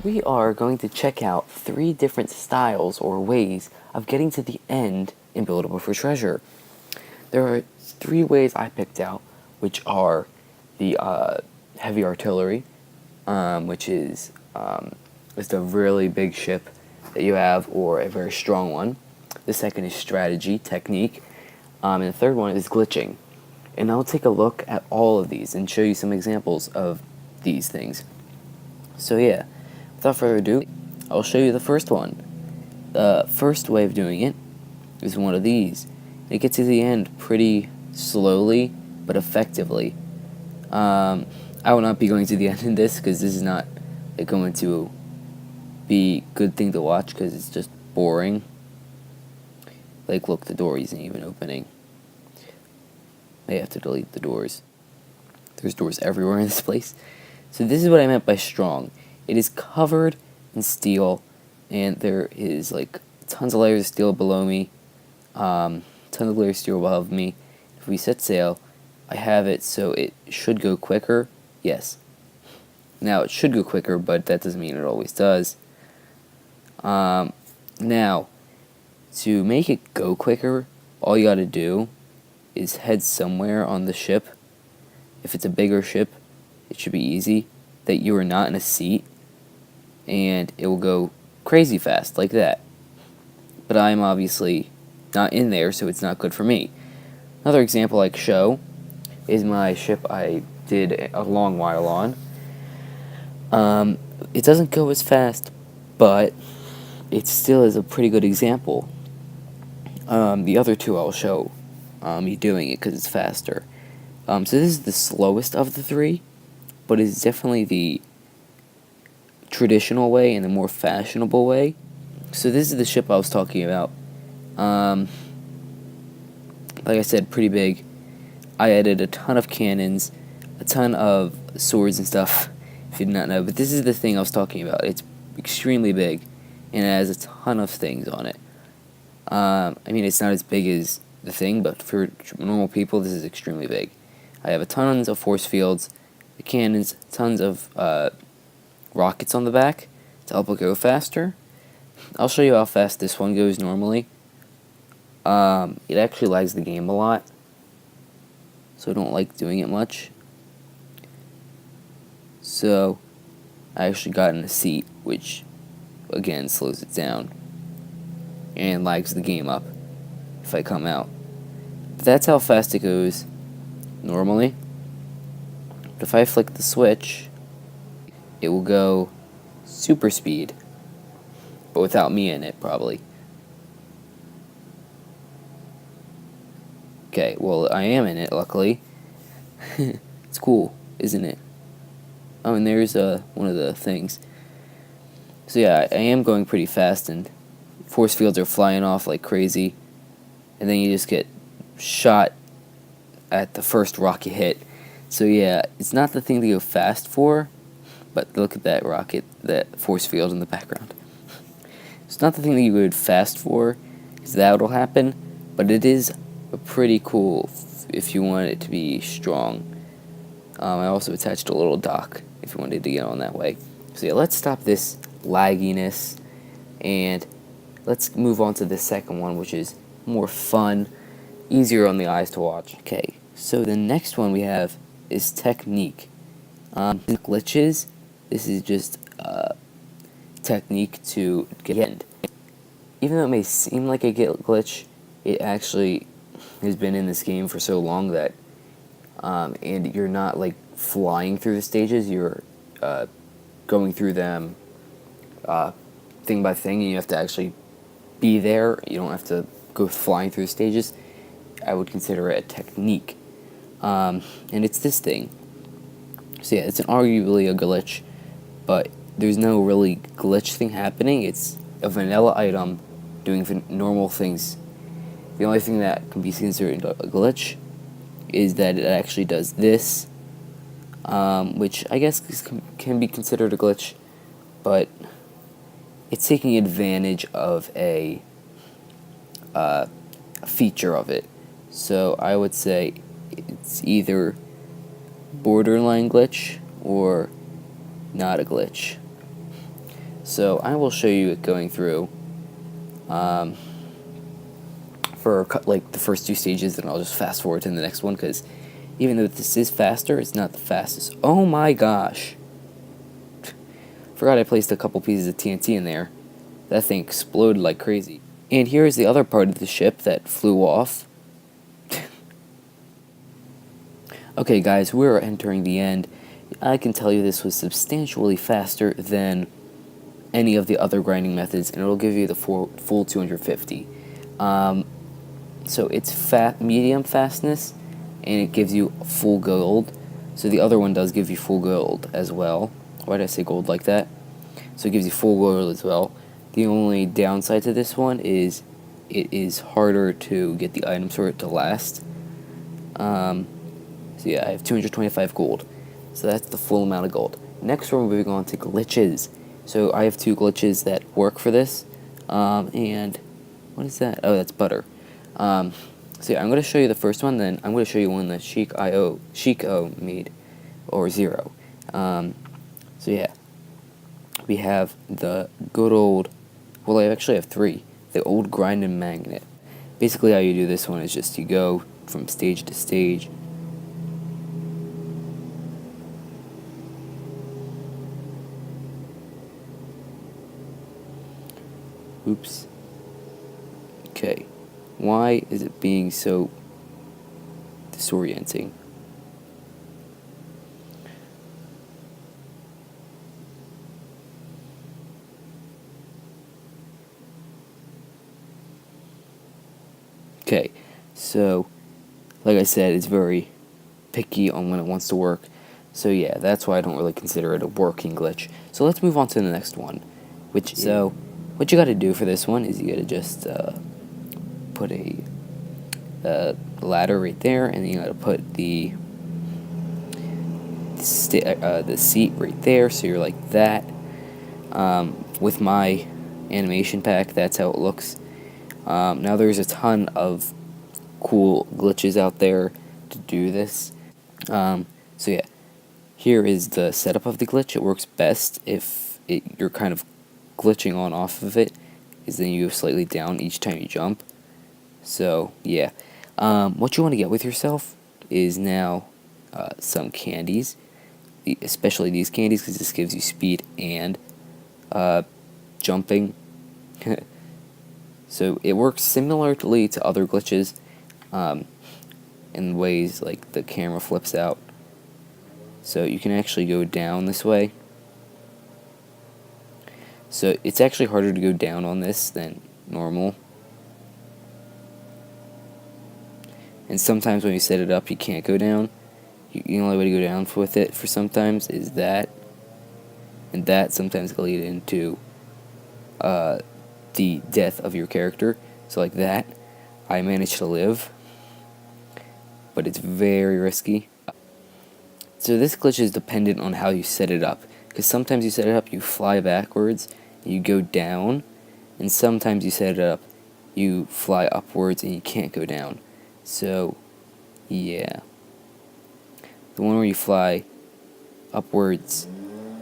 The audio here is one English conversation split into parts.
we are going to check out 3 different styles or ways of getting to the end in Buildable for Treasure. There are 3 ways I picked out, which are the heavy artillery, which is just a really big ship that you have, or a very strong one. The second is strategy, technique, and the third one is glitching. And I'll take a look at all of these and show you some examples of these things. So yeah, without further ado, I'll show you the first one. The first way of doing it is one of these. It gets to the end pretty slowly, but effectively. I will not be going to the end in this, because this is not going to be a good thing to watch, because it's just boring. Like, look, the door isn't even opening. I have to delete the doors. There's doors everywhere in this place. So this is what I meant by strong. It is covered in steel, and there is like tons of layers of steel below me, tons of layers of steel above me. If we set sail, I have it so it should go quicker. Yes. Now it should go quicker, but that doesn't mean it always does. Now, to make it go quicker, all you gotta do is head somewhere on the ship. If it's a bigger ship, it should be easy, that you are not in a seat, and it will go crazy fast, like that. But I'm obviously not in there, so it's not good for me. Another example I could show is my ship I did a long while on. It doesn't go as fast, but it still is a pretty good example. The other two I'll show me doing it because it's faster. So this is the slowest of the 3, but it's definitely the traditional way and the more fashionable way. So this is the ship I was talking about. Like I said, pretty big. I added a ton of cannons, a ton of swords and stuff, if you did not know. But this is the thing I was talking about. It's extremely big, and it has a ton of things on it. I mean, it's not as big as the thing, but for normal people, this is extremely big. I have a tons of force fields, the cannons, tons of rockets on the back to help it go faster. I'll show you how fast this one goes normally. It actually lags the game a lot, so I don't like doing it much. So I actually got in a seat, which again slows it down and lags the game up if I come out. But that's how fast it goes normally. But if I flick the switch, it will go super speed, but without me in it, probably. Okay, well, I am in it, luckily. It's cool, isn't it? Oh, and there's one of the things. So yeah, I am going pretty fast, and force fields are flying off like crazy, and then you just get shot at the first rocket hit. So yeah, it's not the thing to go fast for, but look at that rocket, that force field in the background. It's not the thing that you go fast for, because that will happen, but it is pretty cool if you want it to be strong. I also attached a little dock if you wanted to get on that way. So yeah, let's stop this lagginess, and let's move on to the second one, which is more fun, easier on the eyes to watch. Okay, so the next one we have is technique. Glitches. This is just technique to get end. Even though it may seem like a glitch, it actually has been in this game for so long that and you're not like flying through the stages, you're going through them thing by thing, and you have to actually be there. You don't have to go flying through the stages. I would consider it a technique. And it's this thing. So yeah, it's arguably a glitch, but there's no really glitch thing happening. It's a vanilla item doing normal things. The only thing that can be considered a glitch is that it actually does this, which I guess can be considered a glitch, but it's taking advantage of a feature of it. So I would say it's either borderline glitch or not a glitch. So I will show you it going through for like the first two stages, then I'll just fast forward to the next one, because even though this is faster, it's not the fastest. Oh my gosh. Forgot I placed a couple pieces of TNT in there. That thing exploded like crazy. And here is the other part of the ship that flew off. Okay guys, we're entering the end. I can tell you this was substantially faster than any of the other grinding methods, and it'll give you the full 250. So it's medium fastness, and it gives you full gold. So the other one does give you full gold as well. Why did I say gold like that? So it gives you full gold as well. The only downside to this one is it is harder to get the items for it to last. So yeah, I have 225 gold. So that's the full amount of gold. Next we're moving on to glitches. So I have two glitches that work for this. And what is that? Oh, that's butter. So yeah, I'm going to show you the first one, then I'm going to show you one that Sheik-O made, or Zero. So yeah, we have the good old, well, I actually have three. The old grinding magnet. Basically how you do this one is just you go from stage to stage. Oops. Okay. Why is it being so disorienting? Okay, so like I said, it's very picky on when it wants to work. So yeah, that's why I don't really consider it a working glitch. So let's move on to the next one. So what you got to do for this one is you got to just put a ladder right there, and then you got to put the seat right there. So you're like that. With my animation pack, that's how it looks. Now there's a ton of cool glitches out there to do this. So yeah, here is the setup of the glitch. It works best if you're kind of glitching on off of it, is then you go slightly down each time you jump. So yeah, what you want to get with yourself is now some candies, especially these candies, because this gives you speed and jumping. So it works similarly to other glitches, in ways like the camera flips out. So you can actually go down this way. So it's actually harder to go down on this than normal. And sometimes when you set it up, you can't go down. The only way to go down with it for sometimes is that. And that sometimes can lead into the death of your character. So like that, I managed to live, but it's very risky. So this glitch is dependent on how you set it up, because sometimes you set it up, you fly backwards, you go down, and sometimes you set it up, you fly upwards and you can't go down. So yeah, the one where you fly upwards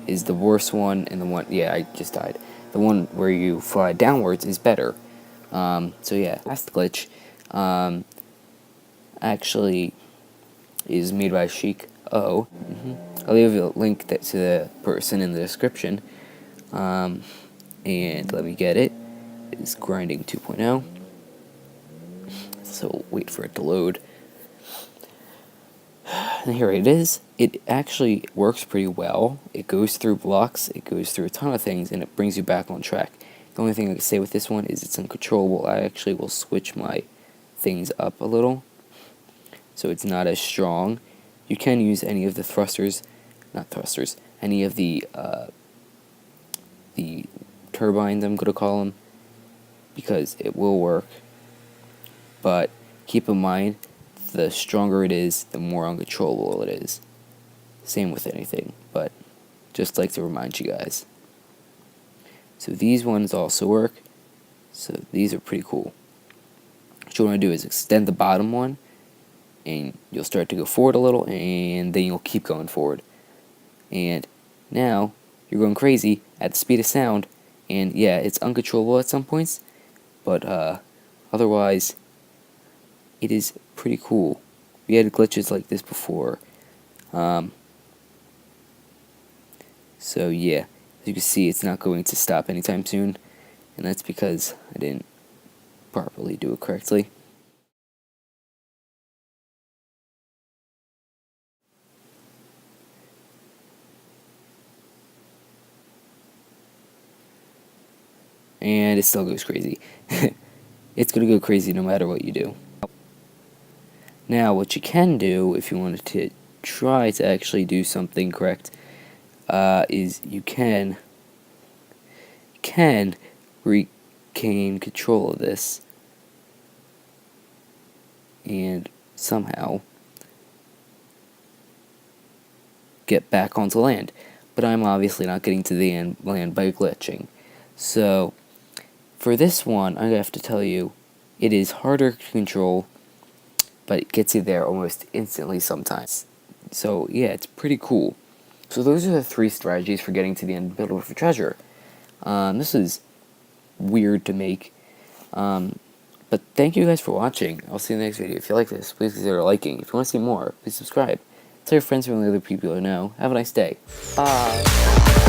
is the worst one, and the one, yeah, I just died. The one where you fly downwards is better. So yeah, last glitch actually is made by Sheik-O. I'll leave a link to the person in the description. And let me get it. It's grinding 2.0. So wait for it to load. And here it is. It actually works pretty well. It goes through blocks, it goes through a ton of things, and it brings you back on track. The only thing I can say with this one is it's uncontrollable. I actually will switch my things up a little, so it's not as strong. You can use any of the any of the turbines, I'm going to call them, because it will work. But keep in mind, the stronger it is, the more uncontrollable it is. Same with anything, but just like to remind you guys. So these ones also work, so these are pretty cool. What you want to do is extend the bottom one, and you'll start to go forward a little, and then you'll keep going forward. And now you're going crazy at the speed of sound, and yeah, it's uncontrollable at some points, but otherwise, it is pretty cool. We had glitches like this before. So yeah, as you can see, it's not going to stop anytime soon, and that's because I didn't properly do it correctly. And it still goes crazy. It's gonna go crazy no matter what you do. Now, what you can do if you wanted to try to actually do something correct, is you can regain control of this and somehow get back onto land. But I'm obviously not getting to the land by glitching. So, for this one, I have to tell you, it is harder to control, but it gets you there almost instantly sometimes. So, yeah, it's pretty cool. So those are the 3 strategies for getting to the end of Build for Treasure. This is weird to make. But thank you guys for watching. I'll see you in the next video. If you like this, please consider liking. If you want to see more, please subscribe. Tell your friends and other people you know. Have a nice day. Bye.